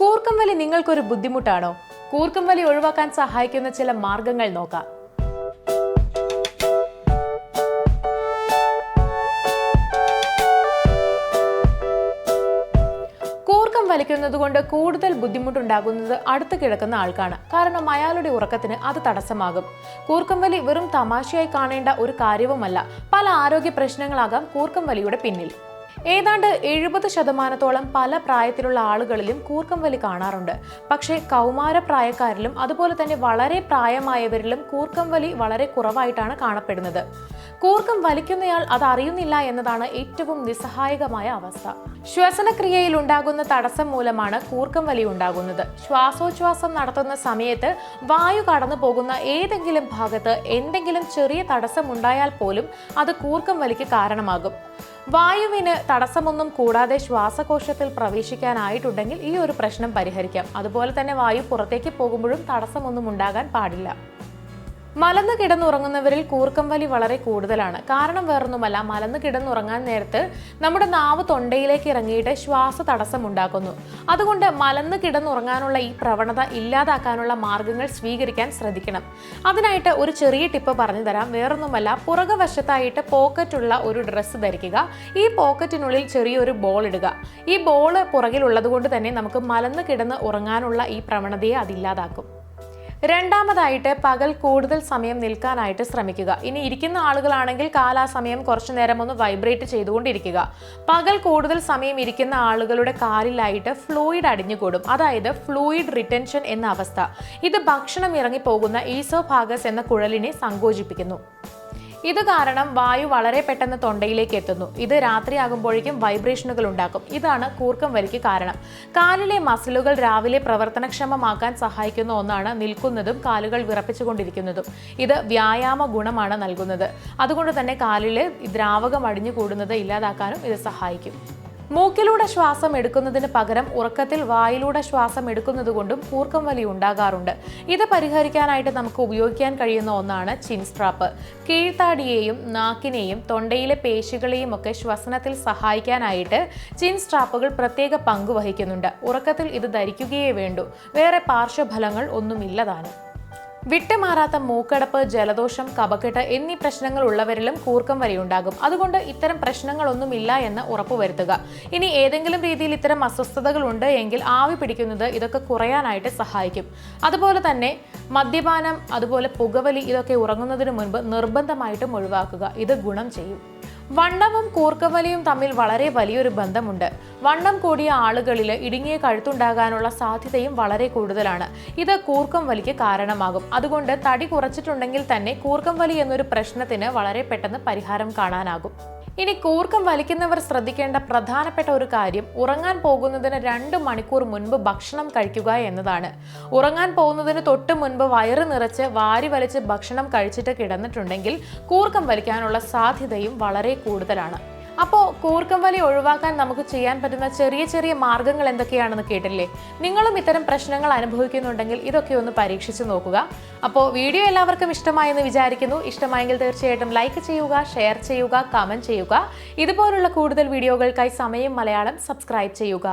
കൂർക്കം വലി നിങ്ങൾക്കൊരു ബുദ്ധിമുട്ടാണോ? കൂർക്കം വലി ഒഴിവാക്കാൻ സഹായിക്കുന്ന ചില മാർഗങ്ങൾ നോക്കാം. കൂർക്കം വലിക്കുന്നത് കൊണ്ട് കൂടുതൽ ബുദ്ധിമുട്ടുണ്ടാകുന്നത് അടുത്ത് കിടക്കുന്ന ആൾക്കാണ്. കാരണം അയാളുടെ ഉറക്കത്തിന് അത് തടസ്സമാകും. കൂർക്കം വലി വെറും തമാശയായി കാണേണ്ട ഒരു കാര്യവുമല്ല. പല ആരോഗ്യ പ്രശ്നങ്ങളാകാം കൂർക്കം വലിയുടെ പിന്നിൽ. ഏതാണ്ട് 70% പല പ്രായത്തിലുള്ള ആളുകളിലും കൂർക്കം വലി കാണാറുണ്ട്. പക്ഷേ കൗമാര പ്രായക്കാരിലും അതുപോലെ തന്നെ വളരെ പ്രായമായവരിലും കൂർക്കം വലി വളരെ കുറവായിട്ടാണ് കാണപ്പെടുന്നത്. കൂർക്കം വലിക്കുന്നയാൾ അത് അറിയുന്നില്ല എന്നതാണ് ഏറ്റവും നിസ്സഹായകമായ അവസ്ഥ. ശ്വസനക്രിയയിൽ ഉണ്ടാകുന്ന തടസ്സം മൂലമാണ് കൂർക്കം വലി ഉണ്ടാകുന്നത്. ശ്വാസോച്ഛ്വാസം നടത്തുന്ന സമയത്ത് വായു കടന്നു പോകുന്ന ഏതെങ്കിലും ഭാഗത്ത് എന്തെങ്കിലും ചെറിയ തടസ്സം ഉണ്ടായാൽ പോലും അത് കൂർക്കം വലിക്ക് കാരണമാകും. വായുവിന് തടസ്സമൊന്നും കൂടാതെ ശ്വാസകോശത്തിൽ പ്രവേശിക്കാനായിട്ടുണ്ടെങ്കിൽ ഈ ഒരു പ്രശ്നം പരിഹരിക്കാം. അതുപോലെ തന്നെ വായു പുറത്തേക്ക് പോകുമ്പോഴും തടസ്സമൊന്നും ഉണ്ടാകാൻ പാടില്ല. മലന്ന് കിടന്നുറങ്ങുന്നവരിൽ കൂർക്കം വലി വളരെ കൂടുതലാണ്. കാരണം വേറൊന്നുമല്ല, മലന്ന് കിടന്നുറങ്ങാൻ നേരത്ത് നമ്മുടെ നാവ് തൊണ്ടയിലേക്ക് ഇറങ്ങിയിട്ട് ശ്വാസ തടസ്സം ഉണ്ടാക്കുന്നു. അതുകൊണ്ട് മലന്ന് കിടന്നുറങ്ങാനുള്ള ഈ പ്രവണത ഇല്ലാതാക്കാനുള്ള മാർഗങ്ങൾ സ്വീകരിക്കാൻ ശ്രദ്ധിക്കണം. അതിനായിട്ട് ഒരു ചെറിയ ടിപ്പ് പറഞ്ഞു തരാം. വേറൊന്നുമല്ല, പുറകുവശത്തായിട്ട് പോക്കറ്റുള്ള ഒരു ഡ്രസ്സ് ധരിക്കുക. ഈ പോക്കറ്റിനുള്ളിൽ ചെറിയൊരു ബോൾ ഇടുക. ഈ ബോള് പുറകിലുള്ളത് കൊണ്ട് തന്നെ നമുക്ക് മലന്ന് കിടന്ന് ഉറങ്ങാനുള്ള ഈ പ്രവണതയെ അതില്ലാതാക്കും. രണ്ടാമതായിട്ട് പകൽ കൂടുതൽ സമയം നിൽക്കാനായിട്ട് ശ്രമിക്കുക. ഇനി ഇരിക്കുന്ന ആളുകളാണെങ്കിൽ കാലാ സമയം കുറച്ചു നേരം ഒന്ന് വൈബ്രേറ്റ് ചെയ്തുകൊണ്ടിരിക്കുക. പകൽ കൂടുതൽ സമയം ഇരിക്കുന്ന ആളുകളുടെ കാലിലായിട്ട് ഫ്ലൂയിഡ് അടിഞ്ഞുകൂടും. അതായത് ഫ്ലൂയിഡ് റിറ്റൻഷൻ എന്ന അവസ്ഥ. ഇത് ഭക്ഷണം ഇറങ്ങിപ്പോകുന്ന ഈസോഫാഗസ് എന്ന കുഴലിനെ സങ്കോചിപ്പിക്കുന്നു. ഇത് കാരണം വായു വളരെ പെട്ടെന്ന് തൊണ്ടയിലേക്ക് എത്തുന്നു. ഇത് രാത്രിയാകുമ്പോഴേക്കും വൈബ്രേഷനുകൾ ഉണ്ടാക്കും. ഇതാണ് കൂർക്കം വലിക്ക് കാരണം. കാലിലെ മസിലുകൾ രാവിലെ പ്രവർത്തനക്ഷമമാക്കാൻ സഹായിക്കുന്ന ഒന്നാണ് നിൽക്കുന്നതും കാലുകൾ വിറപ്പിച്ചുകൊണ്ടിരിക്കുന്നതും. ഇത് വ്യായാമ ഗുണമാണ് നൽകുന്നത്. അതുകൊണ്ട് തന്നെ കാലിലെ ദ്രാവകം അടിഞ്ഞുകൂടുന്നത് ഇല്ലാതാക്കാനും ഇത് സഹായിക്കും. മൂക്കിലൂടെ ശ്വാസം എടുക്കുന്നതിന് പകരം ഉറക്കത്തിൽ വായിലൂടെ ശ്വാസം എടുക്കുന്നത് കൊണ്ടും കൂർക്കം വലി ഉണ്ടാകാറുണ്ട്. ഇത് പരിഹരിക്കാനായിട്ട് നമുക്ക് ഉപയോഗിക്കാൻ കഴിയുന്ന ഒന്നാണ് ചിൻ സ്ട്രാപ്പ്. കീഴ്ത്താടിയെയും നാക്കിനെയും തൊണ്ടയിലെ പേശികളെയും ഒക്കെ ശ്വസനത്തിൽ സഹായിക്കാനായിട്ട് ചിൻ സ്ട്രാപ്പുകൾ പ്രത്യേക പങ്ക് വഹിക്കുന്നുണ്ട്. ഉറക്കത്തിൽ ഇത് ധരിക്കുകയേ വേണ്ടൂ. വേറെ പാർശ്വഫലങ്ങൾ ഒന്നുമില്ലതാനും. വിട്ടുമാറാത്ത മൂക്കടപ്പ്, ജലദോഷം, കഫക്കെട്ട് എന്നീ പ്രശ്നങ്ങൾ ഉള്ളവരിലും കൂർക്കം വലി ഉണ്ടാകും. അതുകൊണ്ട് ഇത്തരം പ്രശ്നങ്ങളൊന്നുമില്ല എന്ന് ഉറപ്പുവരുത്തുക. ഇനി ഏതെങ്കിലും രീതിയിൽ ഇത്തരം അസ്വസ്ഥതകൾ ഉണ്ട് എങ്കിൽ ആവി പിടിക്കുന്നത് ഇതൊക്കെ കുറയാനായിട്ട് സഹായിക്കും. അതുപോലെ തന്നെ മദ്യപാനം, അതുപോലെ പുകവലി ഇതൊക്കെ ഉറങ്ങുന്നതിന് മുൻപ് നിർബന്ധമായിട്ടും ഒഴിവാക്കുക. ഇത് ഗുണം ചെയ്യും. വണ്ണവും കൂർക്കം വലിയും തമ്മിൽ വളരെ വലിയൊരു ബന്ധമുണ്ട്. വണ്ണം കൂടിയ ആളുകളിൽ ഇടുങ്ങിയ കഴുത്തുണ്ടാകാനുള്ള സാധ്യതയും വളരെ കൂടുതലാണ്. ഇത് കൂർക്കം വലിക്ക് കാരണമാകും. അതുകൊണ്ട് തടി കുറച്ചിട്ടുണ്ടെങ്കിൽ തന്നെ കൂർക്കം വലി എന്നൊരു പ്രശ്നത്തിന് വളരെ പെട്ടെന്ന് പരിഹാരം കാണാനാകും. ഇനി കൂർക്കം വലിക്കുന്നവർ ശ്രദ്ധിക്കേണ്ട പ്രധാനപ്പെട്ട ഒരു കാര്യം ഉറങ്ങാൻ പോകുന്നതിന് 2 മണിക്കൂർ മുൻപ് ഭക്ഷണം കഴിക്കുക എന്നതാണ്. ഉറങ്ങാൻ പോകുന്നതിന് തൊട്ട് മുൻപ് വയറ് നിറച്ച് വാരി വലിച്ച് ഭക്ഷണം കഴിച്ചിട്ട് കിടന്നിട്ടുണ്ടെങ്കിൽ കൂർക്കം വലിക്കാനുള്ള സാധ്യതയും വളരെ കൂടുതലാണ്. അപ്പോൾ കൂർക്കം വലി ഒഴിവാക്കാൻ നമുക്ക് ചെയ്യാൻ പറ്റുന്ന ചെറിയ ചെറിയ മാർഗങ്ങൾ എന്തൊക്കെയാണെന്ന് കേട്ടില്ലേ? നിങ്ങളും ഇത്തരം പ്രശ്നങ്ങൾ അനുഭവിക്കുന്നുണ്ടെങ്കിൽ ഇതൊക്കെ ഒന്ന് പരീക്ഷിച്ച് നോക്കുക. അപ്പോൾ വീഡിയോ എല്ലാവർക്കും ഇഷ്ടമായെന്ന് വിചാരിക്കുന്നു. ഇഷ്ടമായെങ്കിൽ തീർച്ചയായിട്ടും ലൈക്ക് ചെയ്യുക, ഷെയർ ചെയ്യുക, കമൻറ്റ് ചെയ്യുക. ഇതുപോലുള്ള കൂടുതൽ വീഡിയോകൾക്കായി സമയം മലയാളം സബ്സ്ക്രൈബ് ചെയ്യുക.